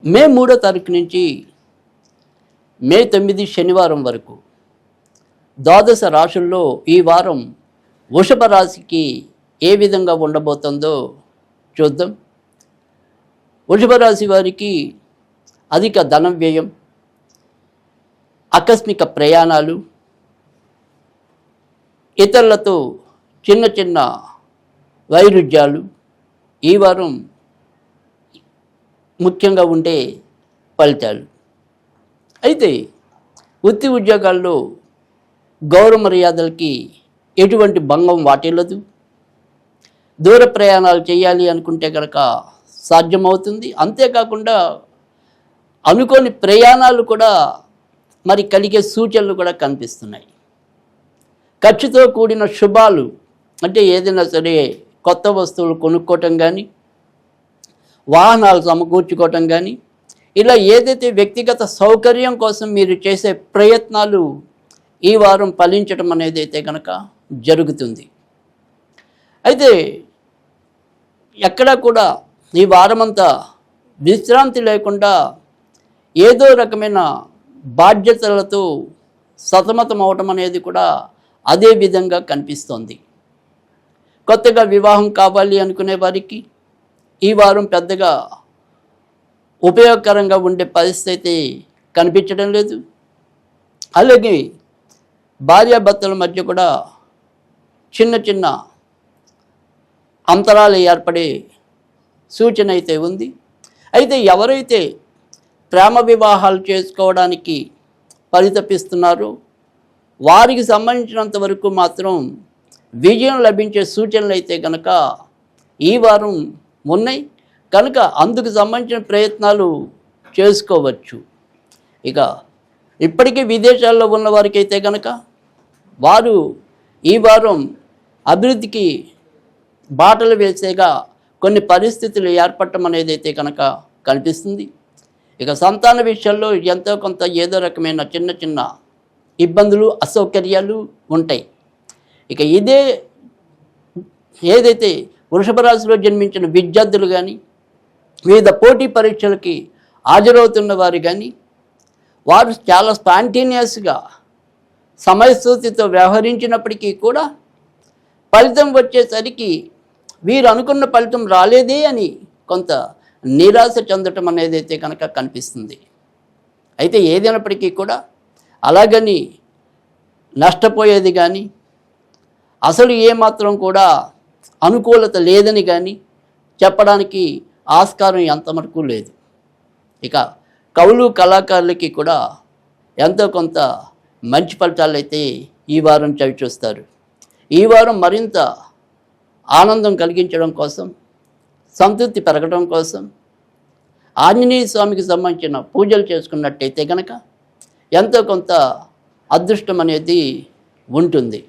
మే 3వ తారీఖు నుంచి మే 9 శనివారం వరకు ద్వాదశ రాశుల్లో ఈ వారం వృషభ రాశికి ఏ విధంగా ఉండబోతుందో చూద్దాం. వృషభ రాశి వారికి అధిక ధనం వ్యయం, ఆకస్మిక ప్రయాణాలు, ఇతరులతో చిన్న చిన్న వైరుధ్యాలు ఈ వారం ముఖ్యంగా ఉండే ఫలితాలు. అయితే వృత్తి ఉద్యోగాల్లో గౌరవ మర్యాదలకి ఎటువంటి భంగం వాటిల్లదు. దూర ప్రయాణాలు చేయాలి అనుకుంటే కనుక సాధ్యమవుతుంది. అంతేకాకుండా అనుకోని ప్రయాణాలు కూడా మరి కలిగే సూచనలు కూడా కనిపిస్తున్నాయి. ఖర్చుతో కూడిన శుభాలు అంటే ఏదైనా సరే కొత్త వస్తువులు కొనుక్కోవటం కానీ, వాహనాలు సమకూర్చుకోవటం కానీ, ఇలా ఏదైతే వ్యక్తిగత సౌకర్యం కోసం మీరు చేసే ప్రయత్నాలు ఈ వారం ఫలించడం అనేది అయితే కనుక జరుగుతుంది. అయితే ఎక్కడా కూడా ఈ వారమంతా విశ్రాంతి లేకుండా ఏదో రకమైన బాధ్యతలతో సతమతం అవటం అనేది కూడా అదే విధంగా కనిపిస్తోంది. కొత్తగా వివాహం కావాలి అనుకునే వారికి ఈ వారం పెద్దగా ఉపయోగకరంగా ఉండే పరిస్థితి కనిపించడం లేదు. అలాగే భార్యాభర్తల మధ్య కూడా చిన్న చిన్న అంతరాలు ఏర్పడే సూచన అయితే ఉంది. అయితే ఎవరైతే ప్రేమ వివాహాలు చేసుకోవడానికి పరితపిస్తున్నారో వారికి సంబంధించినంత వరకు మాత్రం విజయం లభించే సూచనలు అయితే కనుక ఈ వారం ఉన్నాయి. కనుక అందుకు సంబంధించిన ప్రయత్నాలు చేసుకోవచ్చు. ఇక ఇప్పటికీ విదేశాల్లో ఉన్న వారికి అయితే కనుక వారు ఈ వారం అభివృద్ధికి బాటలు వేసేగా కొన్ని పరిస్థితులు ఏర్పడటం అనేది అయితే కనుక కనిపిస్తుంది. ఇక సంతాన విషయాల్లో ఎంతో కొంత ఏదో రకమైన చిన్న చిన్న ఇబ్బందులు, అసౌకర్యాలు ఉంటాయి. ఇక ఏదైతే వృషభ రాశిలో జన్మించిన విద్యార్థులు కానీ, వివిధ పోటీ పరీక్షలకి హాజరవుతున్న వారు కానీ, వారు చాలా స్పాంటేనియస్గా సమయస్ఫూర్తితో వ్యవహరించినప్పటికీ కూడా ఫలితం వచ్చేసరికి వీరు అనుకున్న ఫలితం రాలేదే అని కొంత నిరాశ చెందటం అనేది అయితే కనుక కనిపిస్తుంది. అయితే ఏదైనప్పటికీ కూడా అలాగని నష్టపోయేది కానీ, అసలు ఏమాత్రం కూడా అనుకూలత లేదని కానీ చెప్పడానికి ఆస్కారం ఎంతమటుకు లేదు. ఇక కవులు, కళాకారులకి కూడా ఎంతో కొంత మంచి ఫలితాలు అయితే ఈ వారం చవిచూస్తారు. ఈ వారం మరింత ఆనందం కలిగించడం కోసం, సంతృప్తి పెరగడం కోసం ఆంజనేయ స్వామికి సంబంధించిన పూజలు చేసుకున్నట్టయితే కనుక ఎంతో కొంత అదృష్టం అనేది ఉంటుంది.